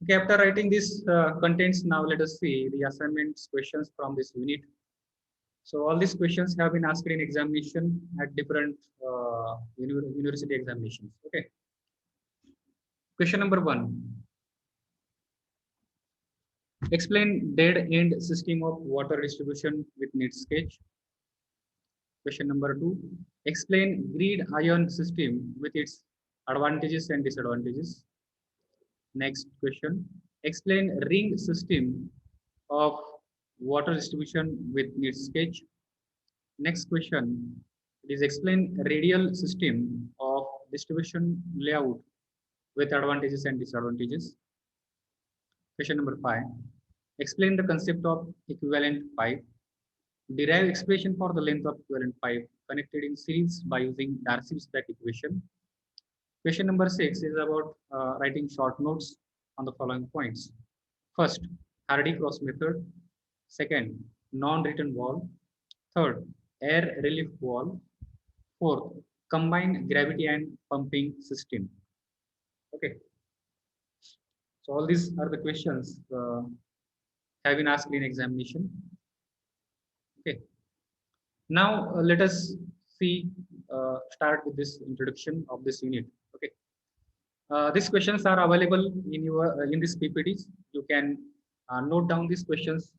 Okay, after writing these contents, now let us see the assignments questions from this unit. So all these questions have been asked in examination at different university examinations. Okay. Question number 1. Explain dead-end system of water distribution with neat sketch. Question number 2. Explain grid ion system with its advantages and disadvantages. Next question. Explain ring system of water distribution with neat sketch. Next question is explain radial system of distribution layout with advantages and disadvantages. Question number 5. Explain the concept of equivalent pipe. Derive expression for the length of equivalent pipe connected in series by using Darcy-Weisbach equation. Question number 6 is about writing short notes on the following points. First, Hardy-Cross method. Second, non-written wall. Third, air relief wall. Fourth, combined gravity and pumping system. Okay. So all these are the questions have been asked in examination. Okay. Now let us see, start with this introduction of this unit. Okay. These questions are available in your in this PPTs. You can note down these questions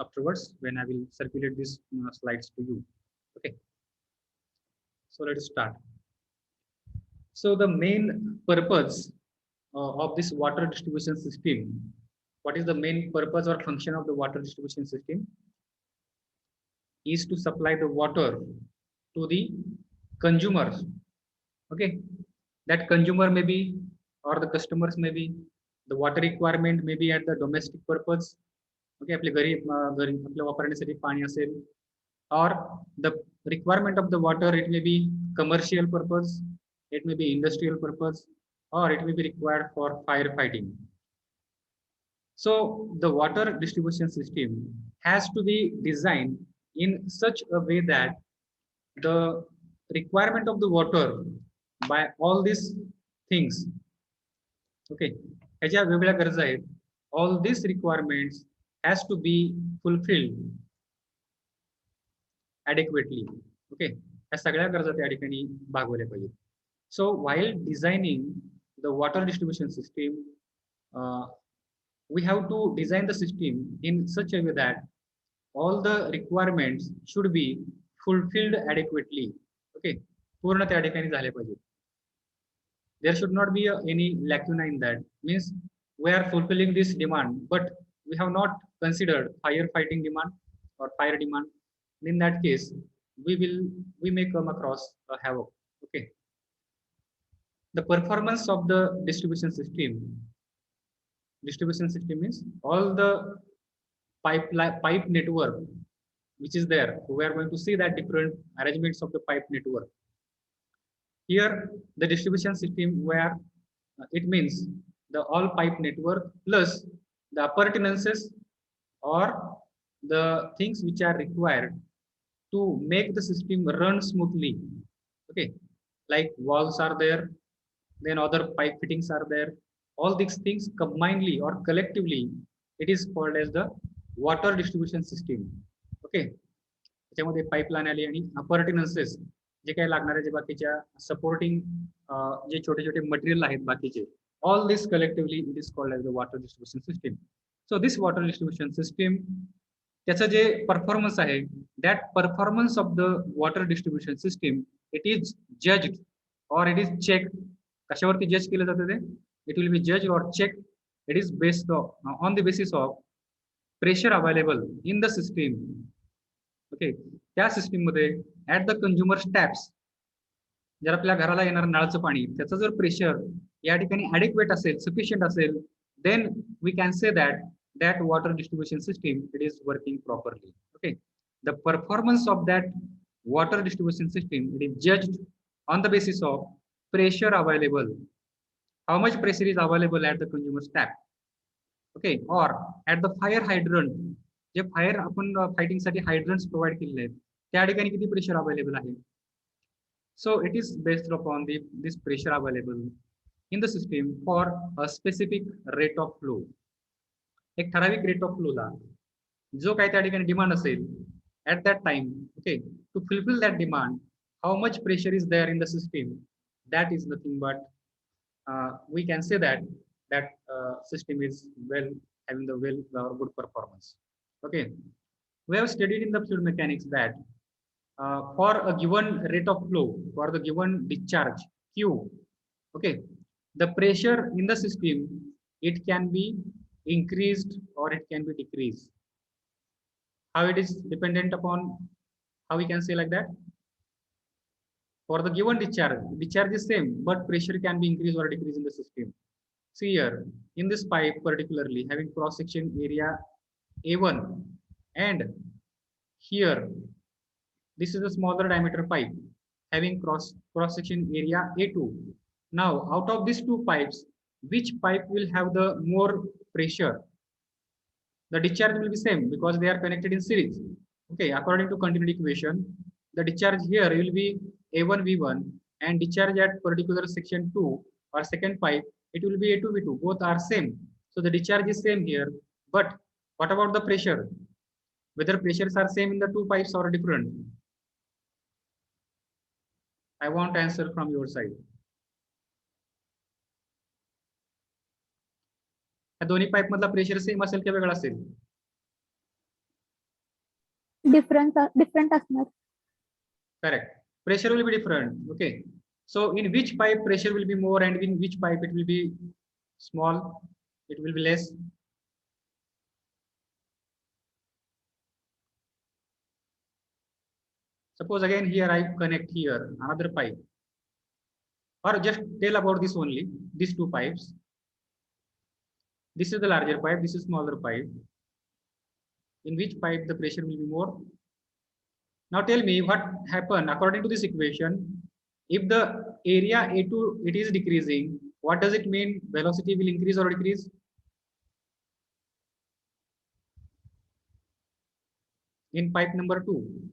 afterwards when I will circulate these slides to you. Okay. So let us start. So the main purpose of this water distribution system, what is the main purpose or function of the water distribution system? Is to supply the water to the consumers. Okay, that consumer may be, or the customers may be, the water requirement may be at the domestic purpose. Okay, आपल्या घरी आपल्या वापरण्यासाठी पाणी असेल, or the requirement of the water, it may be commercial purpose, it may be industrial purpose, or it may be required for firefighting. So the water distribution system has to be designed in such a way that the requirement of the water by all these things, okay, all these requirements has to be fulfilled adequately. Okay, so while designing the water distribution system, we have to design the system in such a way that all the requirements should be fulfilled adequately. Okay, पूर्ण त्या ठिकाणी झाले पाहिजे. There should not be any lacuna in that. Means we are fulfilling this demand, but we have not considered firefighting demand or fire demand. In that case, we may come across a havoc. Okay. The performance of the distribution system. Distribution system means all the pipe network which is there. We are going to see that different arrangements of the pipe network. Here, the distribution system where it means the all pipe network plus the appurtenances or the things which are required to make the system run smoothly. Okay, like walls are there, then other pipe fittings are there. All these things combinedly or collectively, it is called as the water distribution system. Okay, त्याच्यामध्ये pipeline आली आणि appurtenances जे काही लागणारे जे बाकीच्या supporting जे छोटे छोटे material आहेत बाकीचे, all this collectively it is called as the water distribution system. So this water distribution system, त्याचं जे परफॉर्मन्स आहे, that performance of the water distribution system, it is judged or it is checked. कशावरती जज केलं जातं ते? It will be judged or checked. It is based on the basis of pressure available in the system. Okay, त्या system मध्ये at the consumer taps, जर आपल्या घराला येणार नळाचं पाणी त्याचं जर प्रेशर या ठिकाणी ॲडिक्वेट असेल, सफिशियंट असेल, then we can say that water distribution system it is working properly. Okay, the performance of that water distribution system it is judged on the basis of pressure available, how much pressure is available at the consumer's tap. Okay, or at the fire hydrant, J fire आपण fighting साठी हायड्रंट्स provide केलेले आहेत त्या ठिकाणी किती pressure available आहे. So it is based upon this pressure available in the system for a specific rate of flow. एक ठराविक रेट ऑफ फ्लो ला जो काही त्या ठिकाणी डिमांड असेल at that time, okay, to fulfill that demand, how much pressure is there in the system? That is nothing but we can say that system is well having the well or good performance. Okay, we have studied in the fluid mechanics that for a given rate of flow, for the given discharge Q, okay, the pressure in the system, it can be increased or it can be decreased. How it is dependent upon, how we can say like that? For the given discharge is same, but pressure can be increased or decreased in the system. See here, in this pipe particularly having cross section area A1, and here this is a smaller diameter pipe having cross section area A2. Now out of these two pipes, which pipe will have the more pressure? The discharge will be same because they are connected in series. Okay, according to continuity equation, the discharge here will be A1 V1 and discharge at particular section 2 or second pipe, it will be A2 V2. Both are same. So the discharge is same here. But what about the pressure? Whether pressures are same in the two pipes or different? I want answer from your side. दोन्ही pipe मधला pressure same असेल की वेगळा असेल? different असणार. Correct. Pressure will be different. Okay. So in which pipe pressure will be more and in which pipe it will be small, it will be less? Suppose again here I connect here another pipe, or just tell about this only, these two pipes. This is the larger pipe, this is smaller pipe. In which pipe the pressure will be more? Now tell me what happened according to this equation. If the area A2 it is decreasing, what does it mean? Velocity will increase or decrease? In pipe number 2,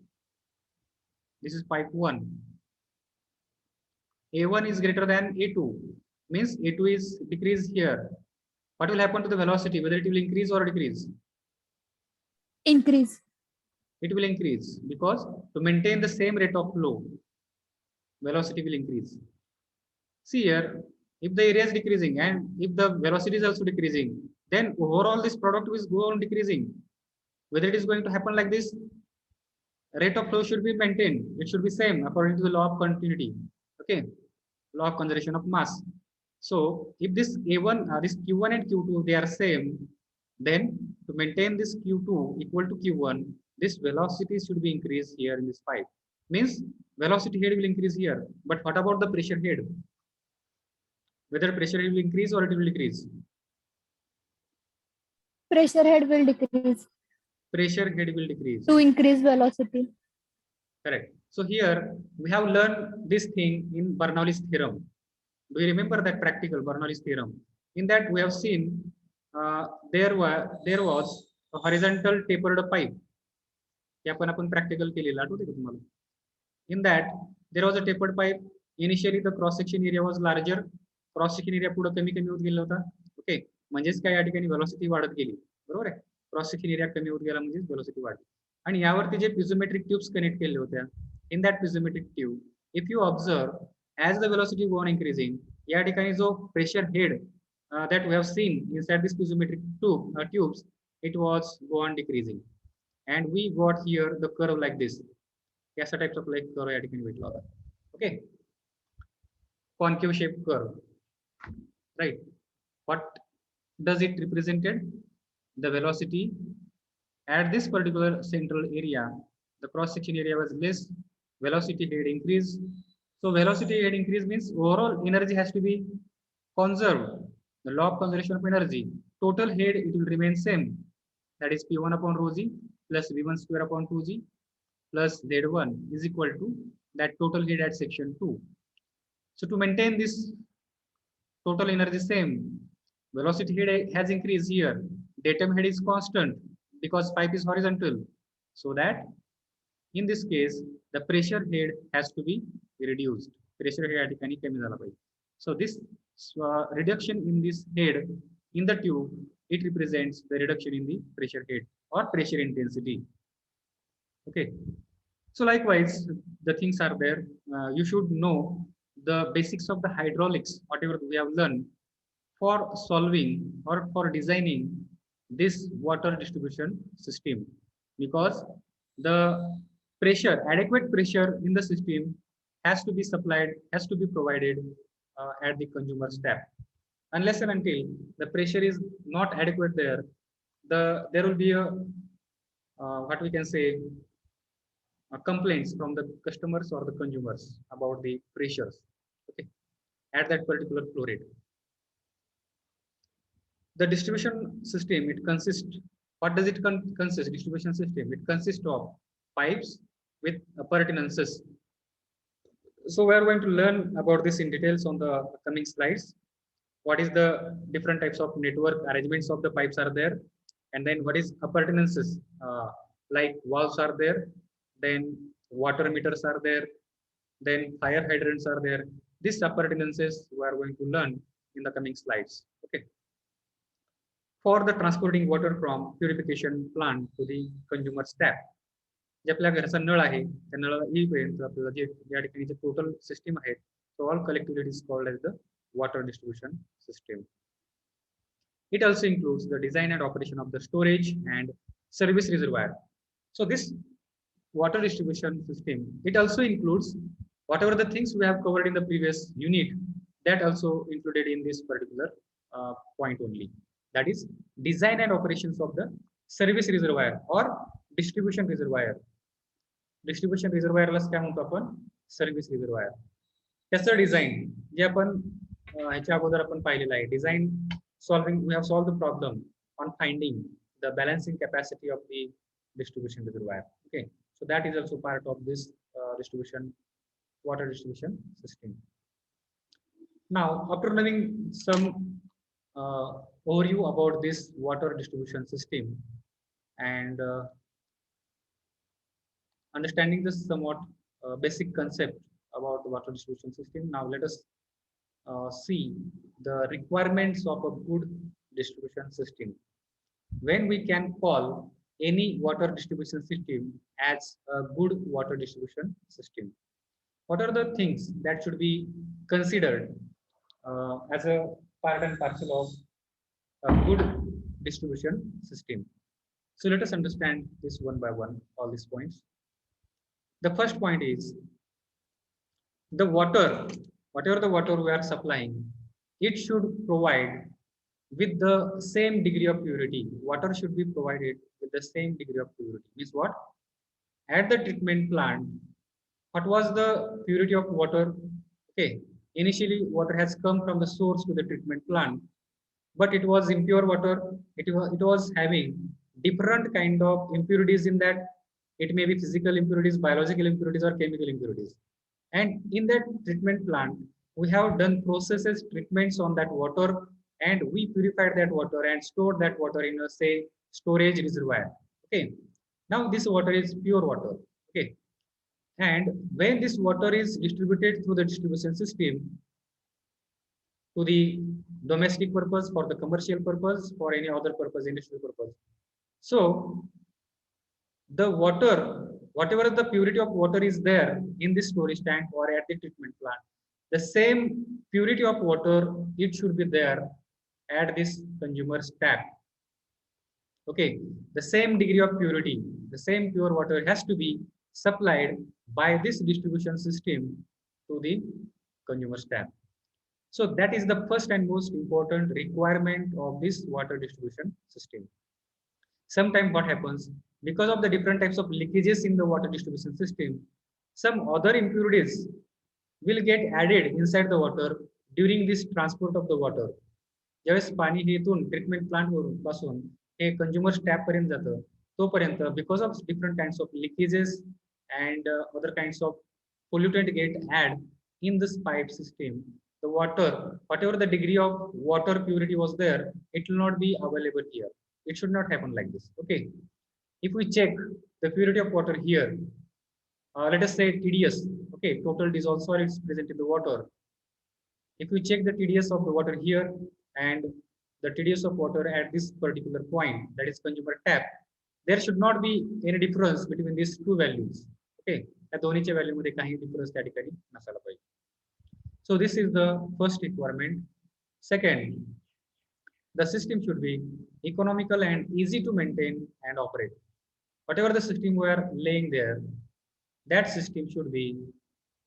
this is pipe 1. A1 is greater than A2, means A2 is decreased here. What will happen to the velocity? Whether it will increase or decrease? Increase. It will increase because to maintain the same rate of flow, velocity will increase. See here, if the area is decreasing and if the velocity is also decreasing, then overall this product will go on decreasing. Whether it is going to happen like this, rate of flow should be maintained. It should be same according to the law of continuity. Okay, law of conservation of mass. So if this A1, this Q1 and Q2, they are same, then to maintain this Q2 equal to Q1, this velocity should be increased here in this pipe. Means velocity head will increase here. But what about the pressure head? Whether pressure head will increase or it will decrease? Pressure head will decrease. Pressure head will decrease. To increase velocity. Correct. So here we have learned this thing in Bernoulli's theorem. Do you remember that practical Bernoulli's theorem? In that we have seen there was a horizontal tapered pipe. Practical in that there was a tapered pipe. Initially the cross section area was larger. Cross section area पुढे कमी कमी होत गेला होता. Okay, म्हणजेच काय या ठिकाणी व्हेलॉसिटी वाढत गेली. बरोबर आहे. क्रॉस सेक्शन एरिया कमी होत गेला म्हणजे व्हेलॉसिटी वाढली. आणि यावरती जे पिझोमेट्रिक ट्यूब्स कनेक्ट केले होत्या, in that piezometric tube if you observe as the velocity go on increasing, या ठिकाणी जो pressure head that we have seen inside this piezometric tubes, it was go on decreasing, and we got here the curve like this. अशा types of like curve या ठिकाणी भेटला होता. Okay, concave shape curve, right? What does it represented? The velocity at this particular central area, the cross section area was less, velocity head increase. So velocity head increase means overall energy has to be conserved. The law of conservation of energy. Total head it will remain same. That is P1 upon rho g plus V1 square upon 2g plus Z1 is equal to that total head at section 2. So to maintain this total energy same, velocity head has increased here. Datum head is constant because pipe is horizontal. So that in this case the pressure head has to be reduced. Pressure head या ठिकाणी कमी झाला पाहिजे. So this reduction in this head in the tube, it represents the reduction in the pressure head or pressure intensity. Okay. So likewise, the things are there. You should know the basics of the hydraulics, whatever we have learned for solving or for designing this water distribution system, because the pressure, adequate pressure in the system has to be supplied, has to be provided at the consumer's tap. Unless and until the pressure is not adequate there, there will be a what we can say complaints from the customers or the consumers about the pressures, okay, at that particular flow rate. The distribution system, it consists, what does it consist? Distribution system, it consists of pipes with appurtenances. So we are going to learn about this in details on the coming slides. What is the different types of network arrangements of the pipes are there, and then what is appurtenances, like valves are there, then water meters are there, then fire hydrants are there. These appurtenances we are going to learn in the coming slides. Okay. For the transporting water from purification plant to the consumer's tap, जे आपल्या घरचा नळ आहे त्या नळाला येईपर्यंत आपल्याला जे या ठिकाणी जे टोटल सिस्टीम आहे, so all collectively it is called as the water distribution system. It also includes the design and operation of the storage and service reservoir. So this water distribution system, it also includes whatever the things we have covered in the previous unit, that also included in this particular point only. That is design and operations of the service reservoir or distribution reservoir. Distribution रिझर्वायरलाच काय म्हणतो आपण, service reservoir. त्याचं design जे आपण ह्याच्या अगोदर आपण पाहिलेलं आहे, design solving, we have solve the problem on finding the balancing capacity of the distribution reservoir. Okay, so that is also part of this distribution water distribution system. Now, after knowing some overview about this water distribution system and understanding this somewhat basic concept about the water distribution system, now let us see the requirements of a good distribution system. When we can call any water distribution system as a good water distribution system, what are the things that should be considered as a part and parcel of a good distribution system? So let us understand this one by one, all these points. The first point is the water, whatever the water we are supplying, it should provide with the same degree of purity. Water should be provided with the same degree of purity. Means what? At the treatment plant, what was the purity of water? Okay, initially water has come from the source to the treatment plant, but it was impure water. It was having different kind of impurities in that. It may be physical impurities, biological impurities, or chemical impurities. And in that treatment plant, we have done processes, treatments on that water, and we purified that water and stored that water in a, say, storage reservoir. Okay. Now this water is pure water. Okay. And when this water is distributed through the distribution system to the domestic purpose, for the commercial purpose, for any other purpose, industrial purpose. So the water, whatever the purity of water is there in this storage tank or at the treatment plant, the same purity of water, it should be there at this consumer's tap. Okay, the same degree of purity, the same pure water has to be supplied by this distribution system to the consumer's tap. So that is the first and most important requirement of this water distribution system. Sometimes what happens, because of the different types of leakages in the water distribution system, some other impurities will get added inside the water during this transport of the water. ज्यावेळेस पाणी हे इथून treatment plant पासून हे consumer tap पर्यंत जातं, तोपर्यंत because of different kinds of leakages and other kinds of pollutant get add in this pipe system, the water, whatever the degree of water purity was there, it will not be available here. It should not happen like this. Okay, if we check the purity of water here, let us say TDS, okay, total dissolved solids present in the water, If we check the TDS of the water here and the TDS of water at this particular point, that is consumer tap, there should not be any difference between these two values. Okay, त्या दोन्हीच्या value मध्ये काही difference त्या ठिकाणी नसायला पाहिजे. So this is the first requirement. Second, the system should be economical and easy to maintain and operate. Whatever the system we are laying there, that system should be,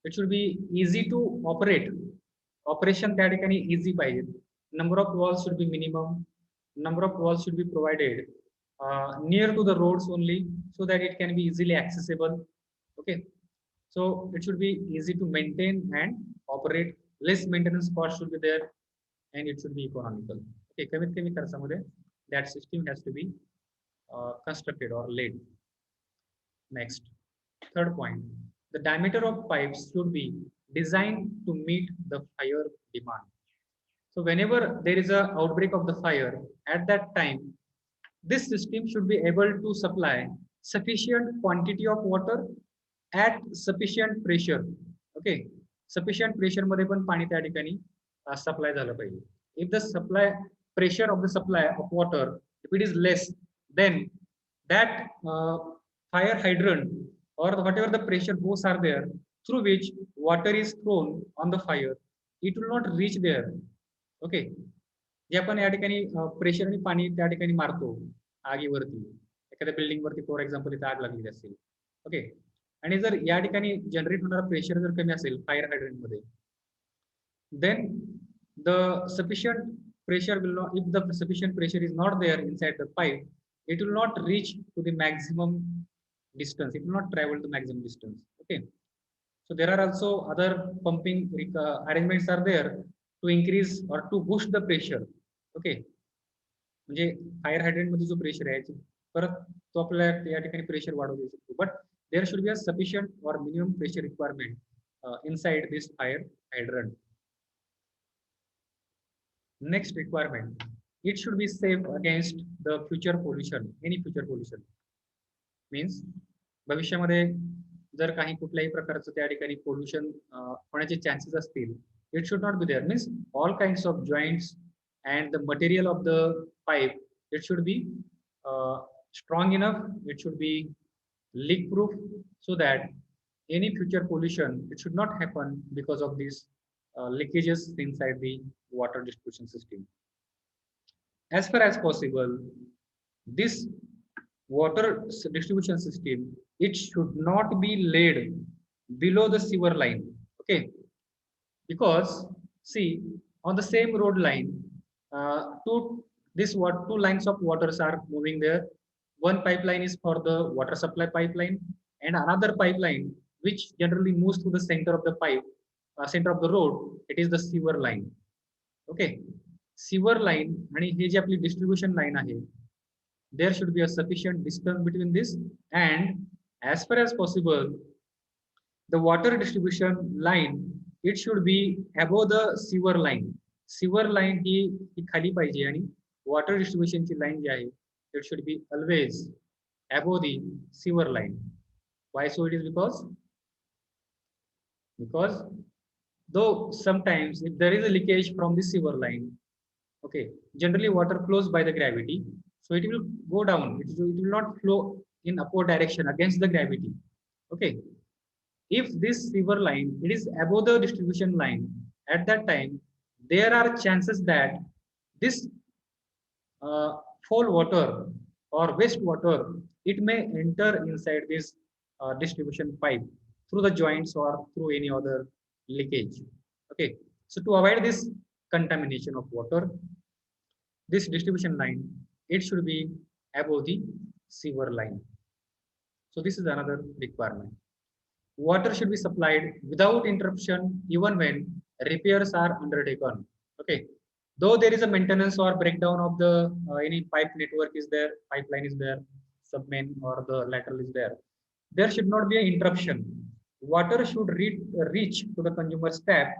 it should be easy to operate. Operation त्या ठिकाणी easy पाहिजे. Number of walls should be minimum. Number of walls should be provided near to the roads only, so that it can be easily accessible. Okay, so it should be easy to maintain and operate. Less maintenance cost should be there, and it should be economical. Okay, कमीत कमी खर्चामध्ये that system has to be constructed or laid. Next, third point, the diameter of pipes should be designed to meet the fire demand. So whenever there is a outbreak of the fire, at that time, this system should be able to supply sufficient quantity of water at sufficient pressure. Okay, sufficient pressure मध्ये पण पाणी त्या ठिकाणी supply झालं पाहिजे. If the supply pressure of the supply of water, if it is less, then that fire hydrant or whatever the pressure hose are there through which water is thrown on the fire, it will not reach there. Okay, जे आपण या ठिकाणी pressure आणि पाणी त्या ठिकाणी मारतो आगीवरती, एखाद्या building वरती फॉर एक्झाम्पल इथे आग लागलेली असेल. ओके, आणि जर या ठिकाणी जनरेट होणारा प्रेशर जर कमी असेल फायर हायड्रंट मध्ये, then the sufficient pressure will not, if the sufficient pressure is not there inside the pipe, it will not reach to the maximum distance, it will not travel to maximum distance. Okay, so there are also other pumping arrangements are there to increase or to boost the pressure. Okay, म्हणजे fire hydrant मध्ये जो pressure आहे परत तो आपल्याला या ठिकाणी pressure वाढवू देऊ शकतो, but there should be a sufficient or minimum pressure requirement inside this fire hydrant. Next requirement, it should be safe against the future pollution, any future pollution. Means भविष्यामध्ये जर काही कुठल्याही प्रकारचं त्या ठिकाणी पोल्युशन होण्याचे चान्सेस असतील, it should not be there. Means all kinds of joints and the material of the pipe, it should be strong enough, it should be leak proof, so that any future pollution, it should not happen because of these leakages inside the water distribution system. As far as possible, this water distribution system, it should not be laid below the sewer line. Okay, because see, on the same road line, two lines of waters are moving there. One pipeline is for the water supply pipeline, and another pipeline which generally moves to the center of the pipe, center of the road, it is the sewer line. Okay, sewer line आणि हे जे आपली distribution line आहे, there should be a sufficient distance between this, and as far as possible, the water distribution line, it should be above the sewer line. Sewer line ही खाली पाहिजे आणि water distribution ची line जी आहे, it should be always above the sewer line. Why so? It is because though sometimes if there is a leakage from the sewer line, okay, generally water flows by the gravity, so it will go down, it will not flow in upward direction against the gravity. Okay, if this sewer line, it is above the distribution line, at that time there are chances that this fall water or waste water, it may enter inside this distribution pipe through the joints or through any other leakage. Okay, so to avoid this contamination of water, this distribution line, it should be above the sewer line. So this is another requirement. Water should be supplied without interruption even when repairs are undertaken. Okay, though there is a maintenance or breakdown of the any pipe network is there, pipeline is there, submain or the lateral is there, there should not be an interruption. Water should reach to the consumer's tap.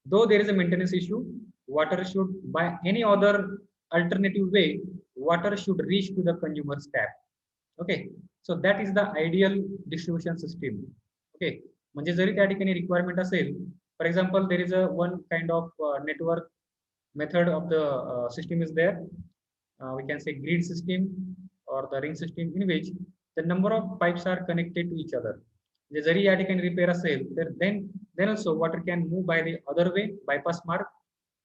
Though there is a maintenance issue, water should, by any other alternative way, water should reach to the consumer's tap. Okay, so that is the ideal distribution system. Okay, म्हणजे जरी त्या ठिकाणी requirement असेल For example, there is a one kind of network method of the system is there. We can say grid system or the ring system, in which the number of pipes are connected to each other. The जरी या ठिकाणी repair असेल तर then also water can move by the other way, bypass mark.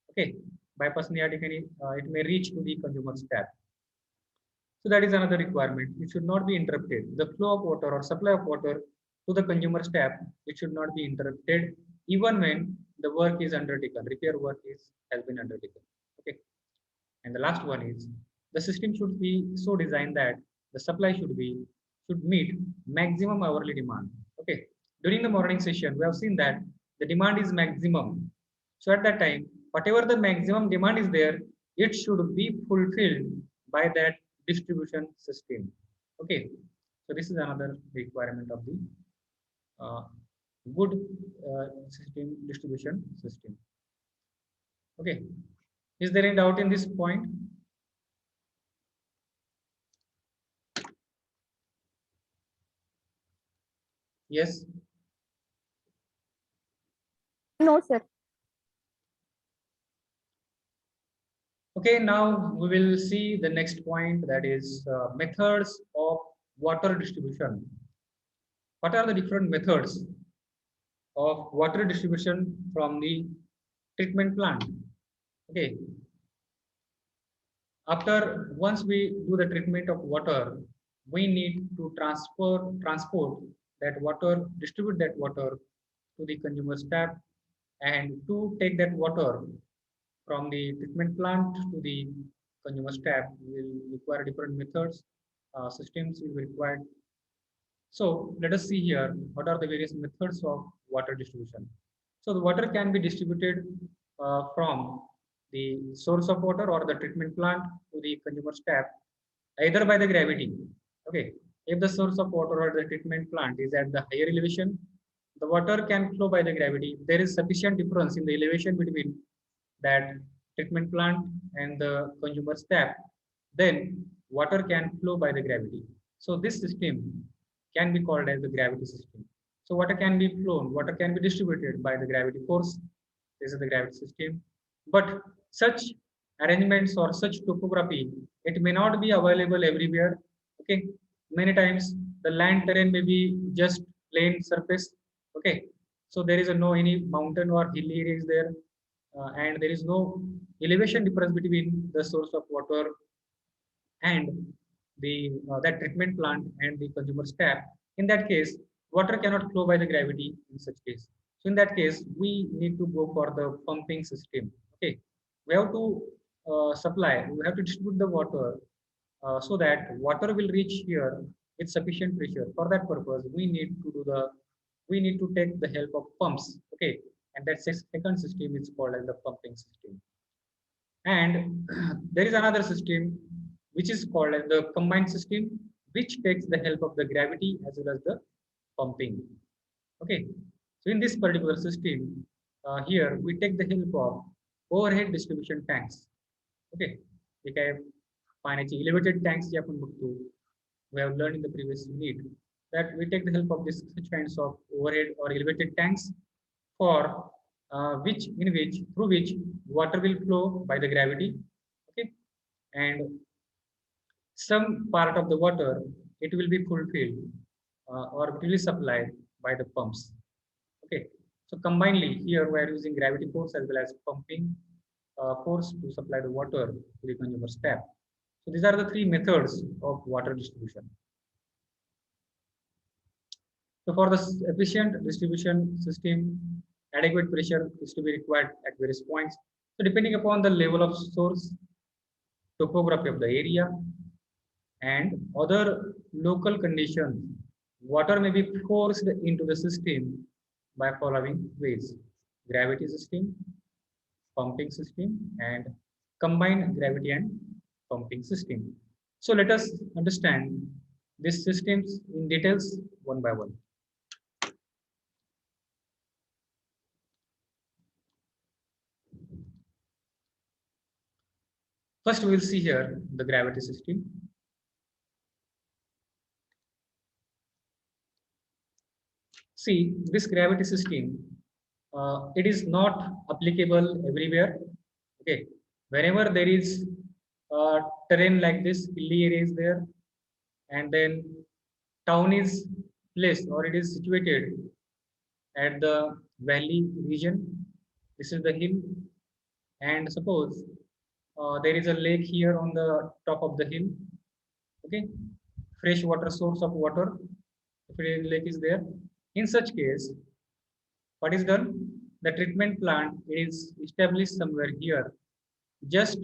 Okay, bypass या ठिकाणी it may reach to the consumer's tap. So that is another requirement. It should not be interrupted. The flow of water or supply of water to the consumer's tap, it should not be interrupted even when the work is undertaken, repair work has been undertaken. Okay. And the last one is the system should be so designed that the supply should meet maximum hourly demand. Okay. During the morning session, we have seen that the demand is maximum. So at that time, whatever the maximum demand is there, it should be fulfilled by that distribution system. Okay. So this is another requirement of the uh, good system distribution system. Okay. Is there any doubt in this point? Yes. No, sir. Okay, now we will see the next point, that is methods of water distribution. What are the different methods of water distribution from the treatment plant? Okay. After once we do the treatment of water, we need to transport that water, distribute that water to the consumer's tap, and to take that water from the treatment plant to the consumer's tap will require different methods, systems will be required. So let us see here what are the various methods of water distribution. So the water can be distributed from the source of water or the treatment plant to the consumer's tap either by the gravity. Okay, if the source of water or the treatment plant is at the higher elevation, the water can flow by the gravity. There is sufficient difference in the elevation between that treatment plant and the consumer's tap, then water can flow by the gravity. So this system can be called as the gravity system. So water can be flown, water can be distributed by the gravity force. This is the gravity system. But such arrangements or such topography, it may not be available everywhere. Okay, many times the land terrain may be just plain surface. Okay, so there is no any mountain or hilly areas there, and there is no elevation difference between the source of water and the that treatment plant and the consumer's tap. In that case, water cannot flow by the gravity in such case. So in that case, we need to go for the pumping system. Okay, we have to we have to distribute the water so that water will reach here with sufficient pressure. For that purpose, we need to take the help of pumps. Okay, and that second system is called as the pumping system. And there is another system which is called as the combined system, which takes the help of the gravity as well as the pumping. Okay, so in this particular system, here we take the help of overhead distribution tanks. Okay, we have पाण्याचे elevated tanks जे आपण बघतो, we have learned in the previous unit that we take the help of this such kinds of overhead or elevated tanks for which through which water will flow by the gravity. Okay, and some part of the water, it will be fulfilled or it will be supplied by the pumps. Okay, so combinedly here we are using gravity force as well as pumping force to supply the water to the consumer's tap. So these are the three methods of water distribution. So for the efficient distribution system, adequate pressure is to be required at various points. So depending upon the level of source, topography of the area, and other local conditions, water may be forced into the system by following ways: gravity system, pumping system, and combined gravity and pumping system. So let us understand these systems in details one by one. First, we will see here the gravity system. See, this gravity system it is not applicable everywhere. Okay, wherever there is terrain like this, hilly area is there, and then town is placed or it is situated at the valley region. This is the hill, and suppose there is a lake here on the top of the hill. Okay, fresh water source of water. If a lake is there, in such case, what is done? The treatment plant is established somewhere here, just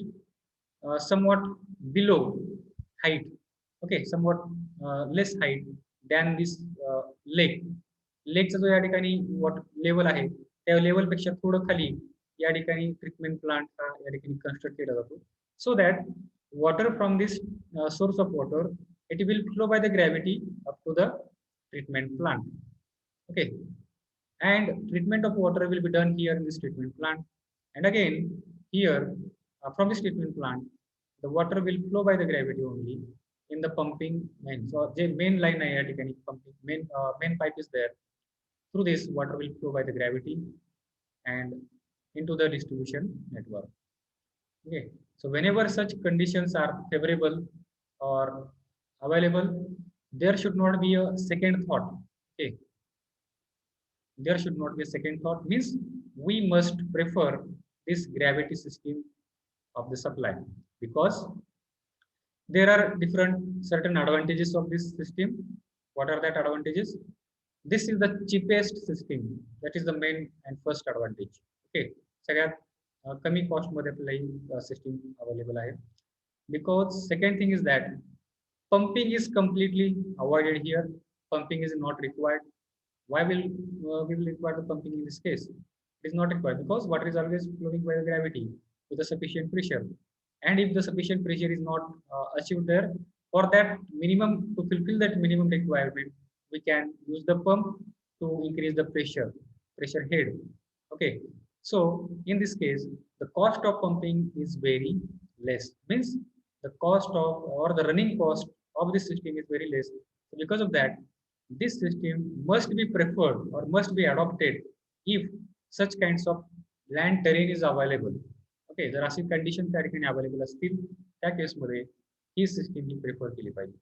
somewhat below height. Okay, somewhat less height than this lake. लेकचा जो या ठिकाणी level आहे त्या level पेक्षा थोडं खाली या ठिकाणी ट्रीटमेंट प्लांट हा या ठिकाणी कन्स्ट्रक्ट केला जातो so that water from this source of water it will flow by the gravity up to the treatment plant. Okay, and treatment of water will be done here in this treatment plant, and again here from this treatment plant the water will flow by the gravity only in the pumping main. So the main line आहे या ठिकाणी pumping main pipe is there. Through this water will flow by the gravity and into the distribution network. Okay, so whenever such conditions are favorable or available, there should not be a second thought. Okay, there should not be a second thought, means we must prefer this gravity system of the supply, because there are different certain advantages of this system. What are that advantages? This is the cheapest system. That is the main and first advantage. Okay, सगळ्यात कमी cost मध्ये आपल्याला system available आहे. Because second thing is that pumping is completely avoided here. Pumping is not required. Why will we will require the pumping in this case? It is not required because water is always flowing by the gravity with a sufficient pressure. And if the sufficient pressure is not achieved there, for that minimum, to fulfill that minimum requirement, we can use the pump to increase the pressure head. Okay, so in this case the cost of pumping is very less, means the cost of or the running cost of this system is very less. So because of that this system must be preferred or must be adopted if such kinds of land terrain is available. Okay, जर अशी condition त्या ठिकाणी available असतील त्या केसमध्ये ही system ही prefer केली पाहिजे.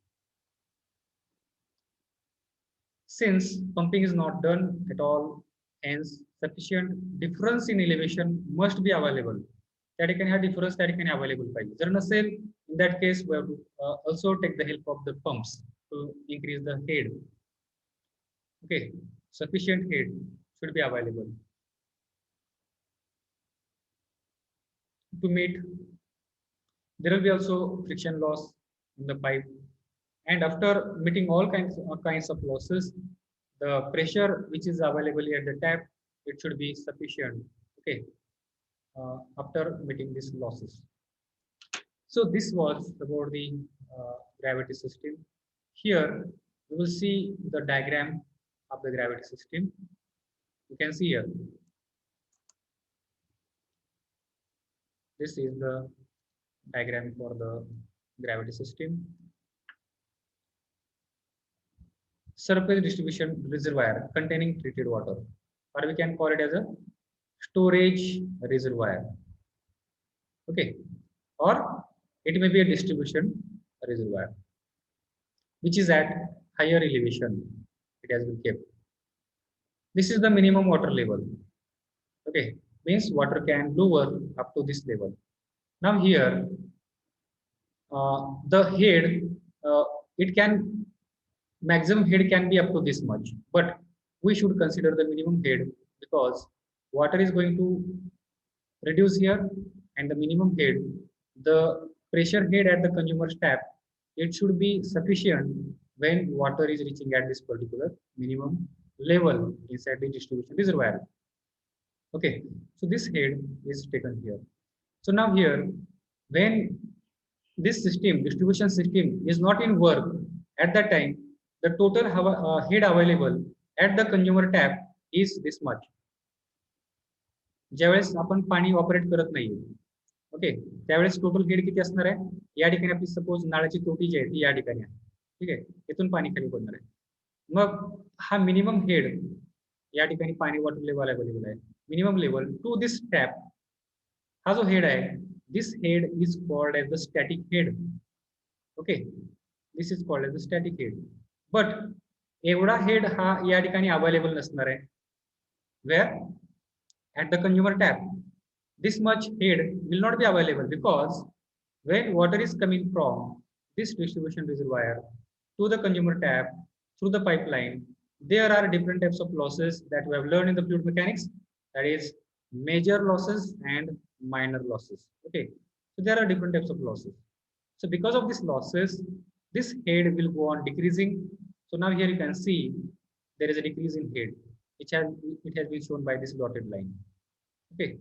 Since pumping is not done at all, hence sufficient difference in elevation must be available. त्या ठिकाणी हा difference त्या ठिकाणी available पाहिजे. जर नसेल, in that case we have to also take the help of the pumps to increase the head. Okay, sufficient head should be available to meet. There will be also friction loss in the pipe. And after meeting all kinds of losses, the pressure which is available at the tap, it should be sufficient. Okay, after meeting these losses. So this was about the gravity system. Here you will see the diagram of the gravity system. You can see here. This is the diagram for the gravity system. Surface distribution reservoir containing treated water, or we can call it as a storage reservoir. Okay, or it may be a distribution reservoir which is at higher elevation. It has been kept. This is the minimum water level. Okay, means water can lower up to this level. Now here the head it can maximum head can be up to this much, but we should consider the minimum head because water is going to reduce here, and the minimum head, the pressure head at the consumer's tap, it should be sufficient when water is reaching at this particular minimum level inside the distribution reservoir. Okay, so this head is taken here. So now here, when this system, distribution system, is not in work at that time, the total head available at the consumer tap is this much. ज्यावेळेस आपण पाणी operate करत नाही, okay, त्यावेळेस total head किती असणार आहे? या ठिकाणी आपली सपोज नळाची तोटी जी आहे ती या ठिकाणी आहे, ठीक आहे, इथून पाणी खाली पडणार आहे. मग हा मिनिमम हेड या ठिकाणी पाणी वॉटर लेवल अवेलेबल आहे, minimum level to this tap, हा जो head आहे, this head is called as the static head. Okay, this is called as the static head. But एवढा head हा या ठिकाणी available नसणार आहे. Where? At the consumer tap, this much head will not be available because when water is coming from this distribution reservoir to the consumer tap through the pipeline, there are different types of losses that we have learned in the fluid mechanics. That is major losses and minor losses. Okay, so there are different types of losses. So because of these losses, this head will go on decreasing. So now here you can see there is a decrease in head, which has been shown by this dotted line. Okay,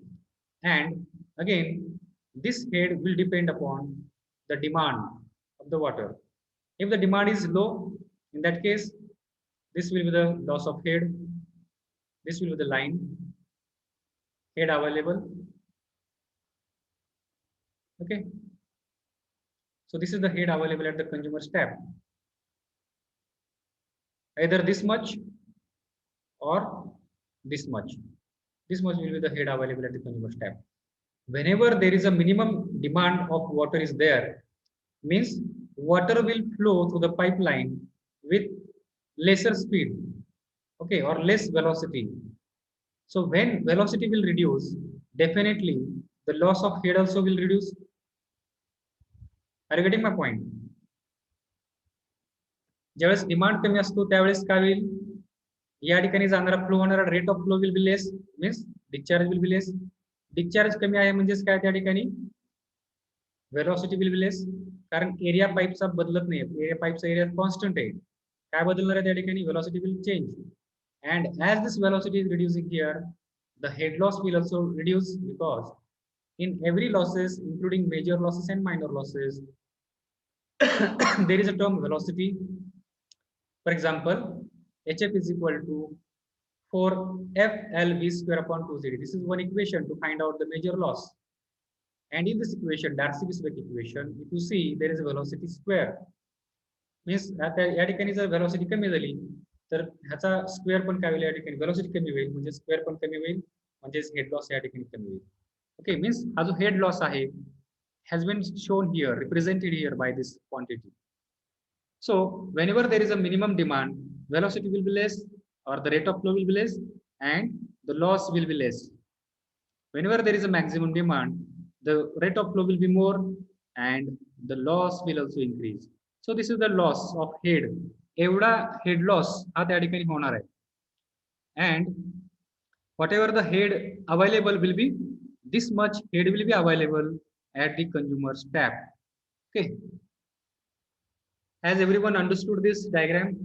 and again this head will depend upon the demand of the water. If the demand is low, in that case this will be the loss of head, this will be the line head available. Okay, so this is the head available at the consumer's tap, either this much or this much. This much will be the head available at the consumer's tap. Whenever there is a minimum demand of water is there, means water will flow through the pipeline with lesser speed, okay, or less velocity. So when velocity will reduce, definitely the loss of head also will reduce. Are you getting my point? ज्यावेळेस demand कमी असतो त्यावेळेस काय होईल, या ठिकाणी जाणारा flow होणारा rate of flow will be less, means discharge will be less. Discharge कमी आहे म्हणजेच काय त्या ठिकाणी वेलोसिटी विल बी लेस, कारण एरिया पाईपचा बदलत नाही, एरिया पाईपचा एरिया कॉन्स्टंट आहे. काय बदलणार आहे त्या ठिकाणी, velocity will change. And as this velocity is reducing here, the head loss will also reduce because in every losses, including major losses and minor losses, there is a term velocity. For example, HF is equal to 4FLV square upon 2CD. This is one equation to find out the major loss. And in this equation, Darcy-Weisbach equation, if you see there is a velocity square. Means या ठिकाणी जर velocity कमी झाली तर ह्याचा square पण काय होईल, या ठिकाणी velocity कमी होईल म्हणजे स्क्वेअर पण कमी होईल, म्हणजे हेड लॉस या ठिकाणी कमी होईल. ओके, मीन्स हा जो हेड लॉस आहे has been shown here, represented here by this quantity. So whenever there is a minimum demand, velocity will be less or the rate of flow will be less and the loss will be less. Whenever there is a maximum demand, the rate of flow will be more and the loss will also increase. So this is the loss of head. एवढा head loss हा त्या ठिकाणी होणार आहे. And whatever the head available will be, this much head will be available at the consumer's tap. Okay. Has everyone understood this diagram?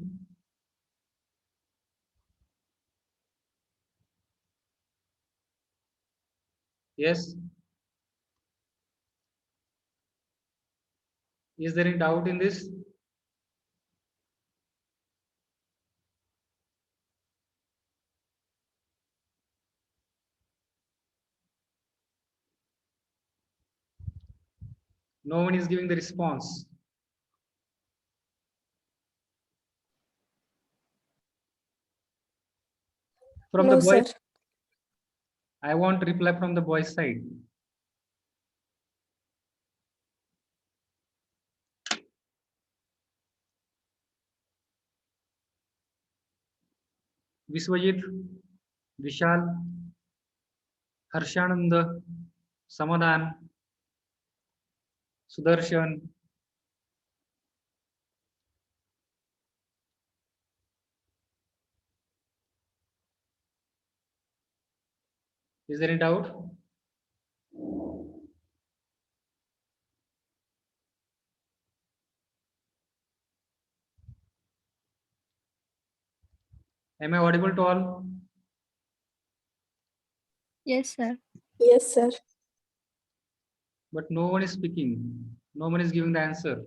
Yes. Is there any doubt in this? No one is giving the response. From No, the boys, sir. I want reply from the boys' side. Vishwajit, विशाल, हर्षानंद, समाधान, Sudarshan, is there any doubt? Am I audible to all? Yes, sir. Yes, sir. But no one is speaking. No one is giving the answer.